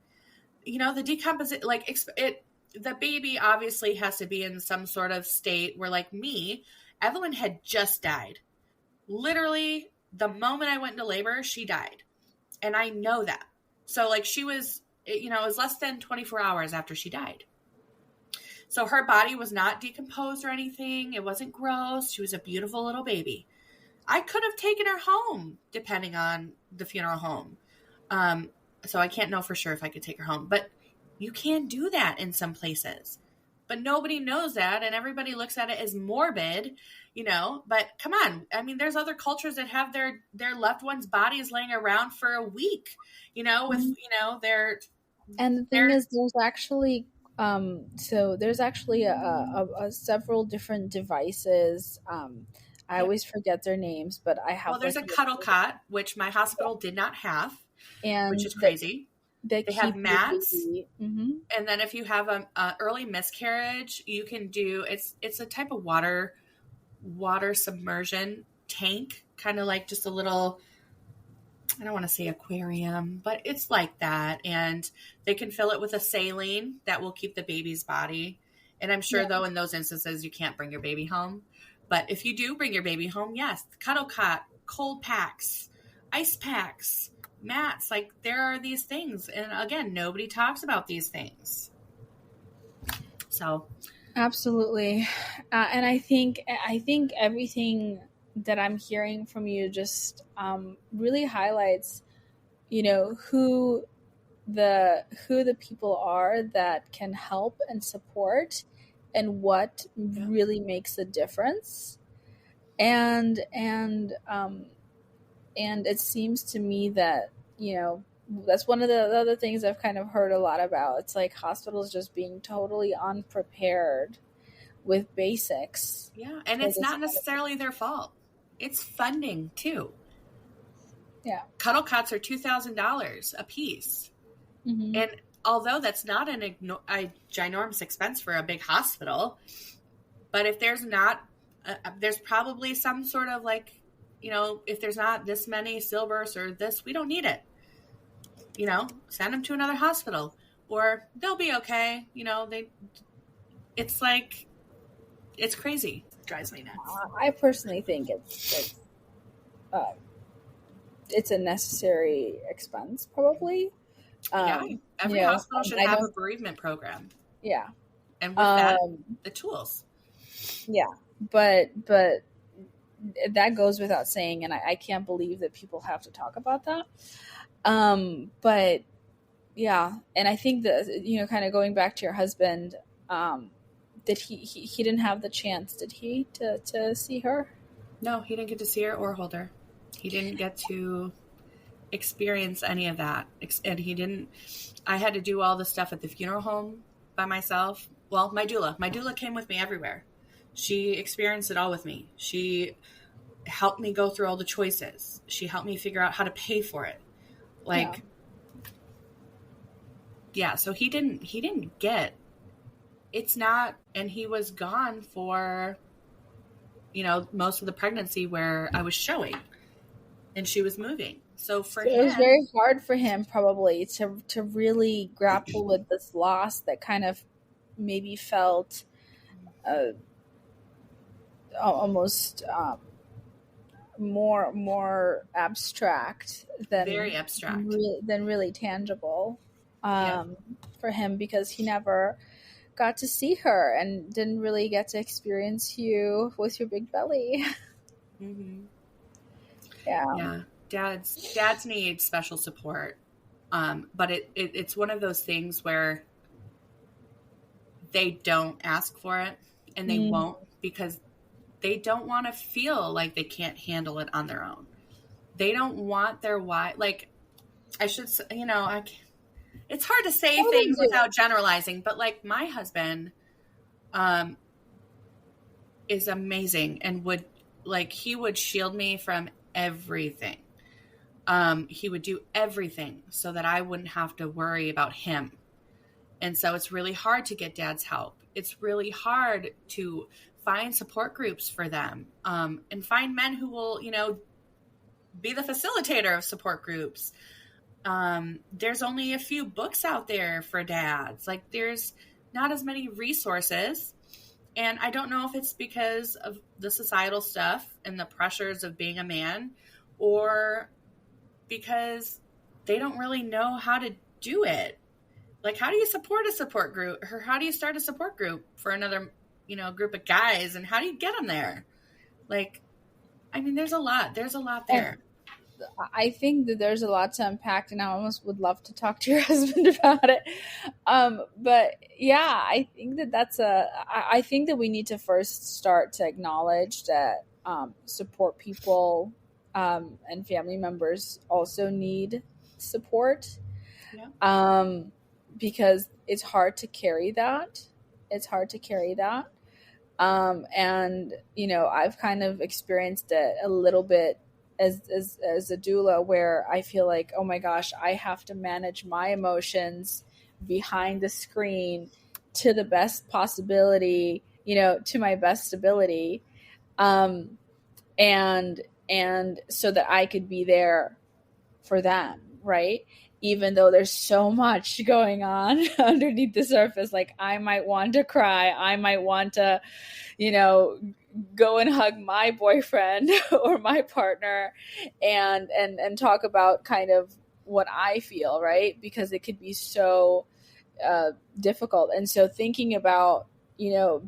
You know, the decomposition, like, the baby obviously has to be in some sort of state where, like me, Evelyn had just died. Literally, the moment I went into labor, she died. And I know that. So, like, she was, you know, it was less than 24 hours after she died. So her body was not decomposed or anything. It wasn't gross. She was a beautiful little baby. I could have taken her home, depending on the funeral home. So I can't know for sure if I could take her home. But you can do that in some places. But nobody knows that, and everybody looks at it as morbid, you know. But come on. I mean, there's other cultures that have their loved ones' bodies laying around for a week, you know, with, you know, their... And the thing is, there's actually... so there's actually a several different devices. I always forget their names, but I have... Well, there's a cuddle cot, which my hospital did not have, and which is crazy. They have mats, and then if you have an early miscarriage, you can do... It's a type of water submersion tank, kind of like just a little... I don't want to say aquarium, but it's like that. And they can fill it with a saline that will keep the baby's body. And I'm sure, though, in those instances, you can't bring your baby home. But if you do bring your baby home, yes, cuddle cot, cold packs, ice packs, mats. Like, there are these things. And again, nobody talks about these things. So. Absolutely. And I think everything that I'm hearing from you just really highlights, who the people are that can help and support, and what really makes a difference. And it seems to me that, that's one of the other things I've kind of heard a lot about. It's like hospitals just being totally unprepared with basics. Yeah, and it's not necessarily their fault. It's funding too. Yeah. Cuddle cots are $2,000 a piece. Mm-hmm. And although that's not a ginormous expense for a big hospital, but if there's not, there's probably some sort of like, if there's not this many stillbirths or this, we don't need it. Send them to another hospital, or they'll be okay. It's like, it's crazy. It drives me nuts. I personally think it's a necessary expense, probably. Every hospital should have a bereavement program. Yeah. And with that, the tools. Yeah. But that goes without saying, and I can't believe that people have to talk about that. But yeah, and I think that, kind of going back to your husband, did he didn't have the chance, did he, to see her? No, he didn't get to see her or hold her. He didn't get to experience any of that. And I had to do all the stuff at the funeral home by myself. Well, my doula came with me everywhere. She experienced it all with me. She helped me go through all the choices. She helped me figure out how to pay for it. So he didn't get, it's not, and he was gone for, most of the pregnancy where I was showing and she was moving. So him, it was very hard for him probably to really grapple with this loss that kind of maybe felt almost more abstract than very abstract than really tangible for him, because he never got to see her and didn't really get to experience you with your big belly. Mm-hmm. Yeah. Dads need special support, but it's one of those things where they don't ask for it, and they won't, because they don't want to feel like they can't handle it on their own. They don't want their wife, like, I should, it's hard to say things without generalizing, but like my husband is amazing and he would shield me from everything. He would do everything so that I wouldn't have to worry about him. And so it's really hard to get dad's help. It's really hard to find support groups for them, and find men who will, be the facilitator of support groups. There's only a few books out there for dads. Like, there's not as many resources. And I don't know if it's because of the societal stuff and the pressures of being a man, or because they don't really know how to do it. Like, how do you support a support group? Or how do you start a support group for another, group of guys? And how do you get them there? Like, I mean, there's a lot there. I think that there's a lot to unpack, and I almost would love to talk to your husband about it. But yeah, I think I think that we need to first start to acknowledge that support people and family members also need support. Yeah. Because it's hard to carry that. And, I've kind of experienced it a little bit as a doula, where I feel like, oh my gosh, I have to manage my emotions behind the screen to the best possibility, to my best ability. And so that I could be there for them. Right. Even though there's so much going on underneath the surface, like I might want to cry. I might want to, go and hug my boyfriend or my partner and talk about kind of what I feel, right? Because it could be so difficult. And so thinking about,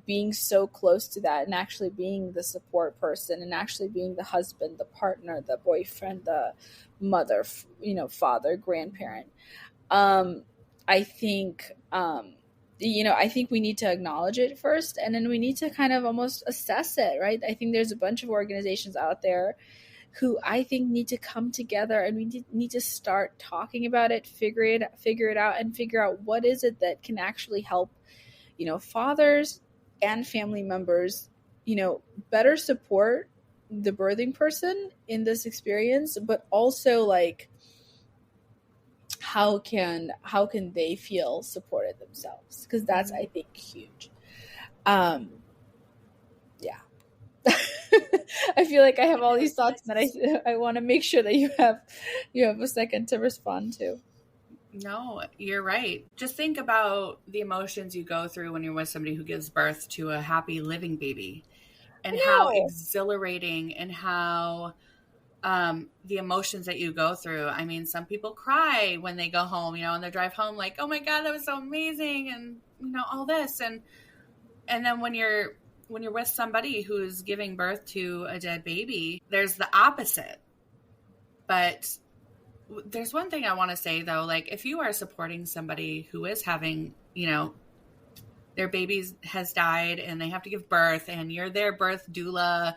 being so close to that and actually being the support person and actually being the husband, the partner, the boyfriend, the mother, father, grandparent. I think, I think we need to acknowledge it first, and then we need to kind of almost assess it, right? I think there's a bunch of organizations out there who I think need to come together, and we need to start talking about it, figure it out, and figure out what is it that can actually help, fathers and family members, better support the birthing person in this experience, but also like how can they feel supported themselves, because that's, I think, huge. Yeah. I feel like I have all these thoughts that I want to make sure that you have a second to respond to. No, you're right. Just think about the emotions you go through when you're with somebody who gives birth to a happy living baby, and how exhilarating and how the emotions that you go through. I mean, some people cry when they go home, on their drive home, like, oh my God, that was so amazing. And, all this. And then when you're with somebody who's giving birth to a dead baby, there's the opposite. But there's one thing I want to say, though, like, if you are supporting somebody who is having, their baby has died and they have to give birth, and you're their birth doula,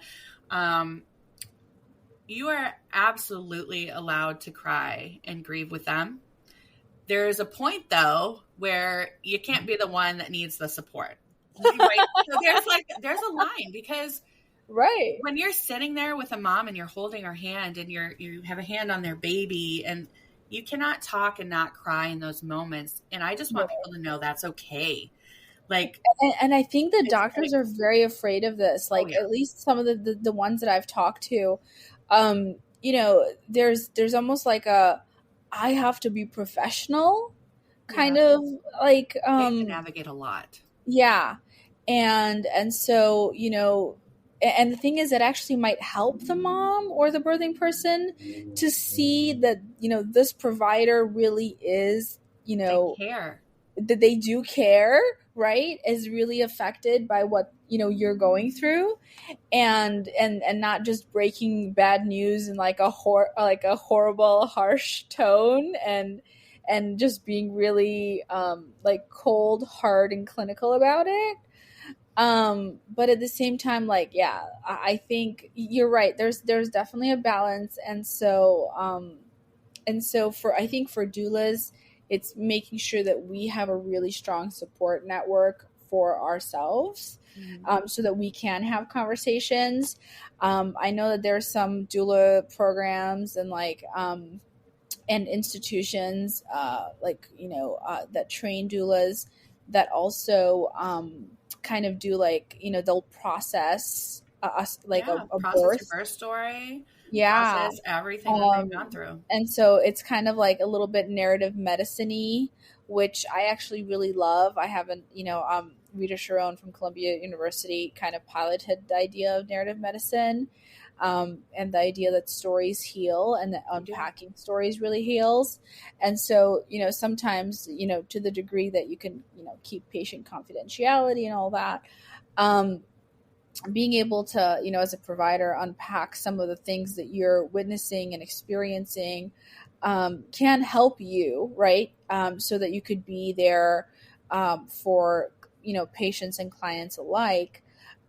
you are absolutely allowed to cry and grieve with them. There's a point, though, where you can't be the one that needs the support. Right? So there's a line, because right, when you're sitting there with a mom and you're holding her hand and you have a hand on their baby, and you cannot talk and not cry in those moments. And I just want people to know that's okay. Like, and I think the doctors are very afraid of this. Like, at least some of the ones that I've talked to, there's almost like I have to be professional kind of like, they have to navigate a lot. Yeah. And so, and the thing is, it actually might help the mom or the birthing person to see that, this provider really is, they care. That they do care, right? Is really affected by what, you're going through, and not just breaking bad news in like a horrible, harsh tone, and just being really like cold, hard, and clinical about it. But at the same time, like, yeah, I think you're right. There's definitely a balance. And so I think for doulas, it's making sure that we have a really strong support network for ourselves, so that we can have conversations. I know that there's some doula programs and like, and institutions, that train doulas that also, kind of do like, they'll process like a birth story, process everything that they've gone through. And so it's kind of like a little bit narrative medicine-y, which I actually really love. I haven't, Rita Sharon from Columbia University kind of piloted the idea of narrative medicine, and the idea that stories heal, and that unpacking stories really heals. And so, sometimes, to the degree that you can, keep patient confidentiality and all that, being able to, as a provider, unpack some of the things that you're witnessing and experiencing, can help you, right? So that you could be there, for, patients and clients alike.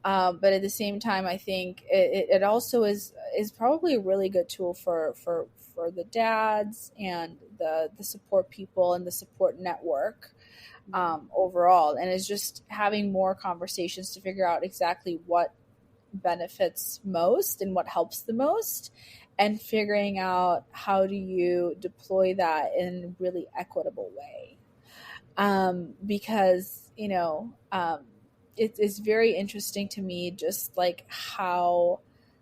But at the same time, I think it also is probably a really good tool for the dads and the support people and the support network, overall. And it's just having more conversations to figure out exactly what benefits most and what helps the most, and figuring out how do you deploy that in a really equitable way. Because, it's very interesting to me, just like how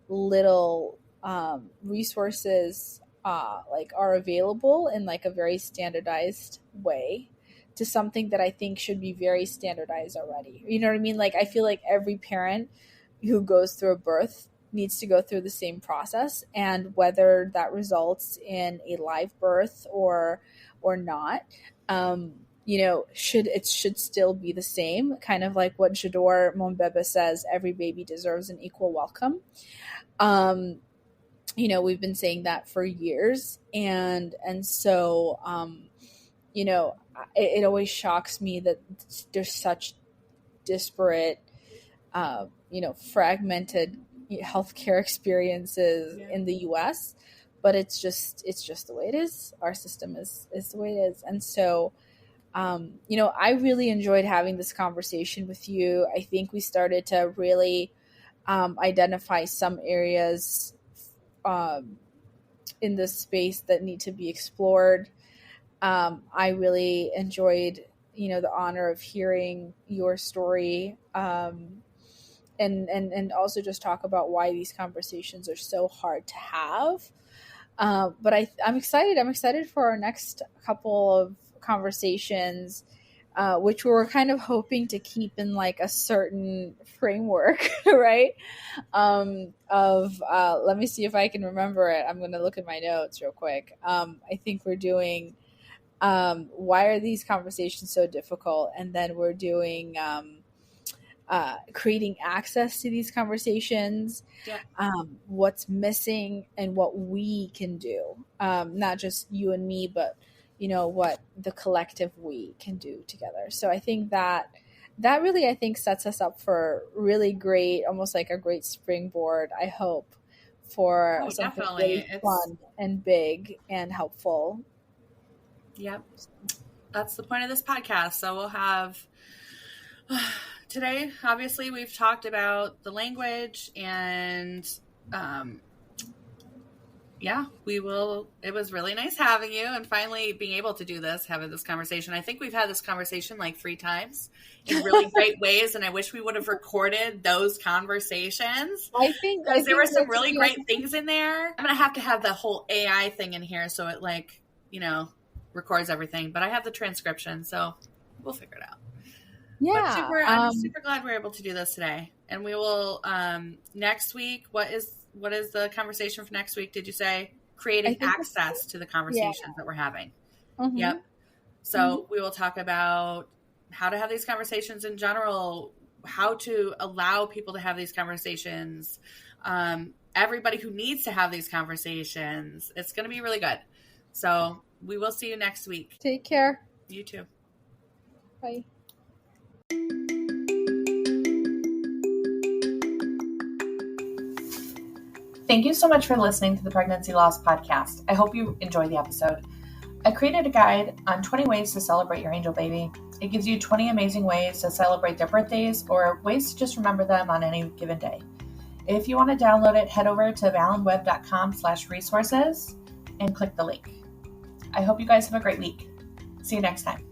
little resources like are available in like a very standardized way to something that I think should be very standardized already. You know what I mean? Like, I feel like every parent who goes through a birth needs to go through the same process, and whether that results in a live birth or not, should still be the same, kind of like what Jador Monbebe says, every baby deserves an equal welcome. We've been saying that for years. And so, it always shocks me that there's such disparate, fragmented healthcare experiences in the US, but it's just the way it is. Our system is the way it is. And so, I really enjoyed having this conversation with you. I think we started to really identify some areas in this space that need to be explored. I really enjoyed, the honor of hearing your story, and also just talk about why these conversations are so hard to have. But I'm excited. I'm excited for our next couple of conversations, which we were kind of hoping to keep in like a certain framework, right? Let me see if I can remember it. I'm going to look at my notes real quick. I think we're doing, why are these conversations so difficult? And then we're doing, creating access to these conversations, what's missing and what we can do. Not just you and me, but what the collective we can do together. So I think that really, I think, sets us up for really great, almost like a great springboard, I hope, for something really fun and big and helpful. Yep. That's the point of this podcast. So we'll have today, obviously, we've talked about the language and it was really nice having you and finally being able to do this, having this conversation. I think we've had this conversation like 3 times in really great ways, and I wish we would have recorded those conversations. I think there were some really great things in there. I'm going to have the whole AI thing in here so it records everything, but I have the transcription, so we'll figure it out. Yeah. I'm super glad we're able to do this today. And we will, next week, what is the conversation for next week? Did you say creating access to the conversations that we're having? Mm-hmm. Yep. So we will talk about how to have these conversations in general, how to allow people to have these conversations, everybody who needs to have these conversations. It's going to be really good. So we will see you next week. Take care. You too. Bye. Thank you so much for listening to the Pregnancy Loss Podcast. I hope you enjoyed the episode. I created a guide on 20 ways to celebrate your angel baby. It gives you 20 amazing ways to celebrate their birthdays or ways to just remember them on any given day. If you want to download it, head over to vallenwebb.com/resources and click the link. I hope you guys have a great week. See you next time.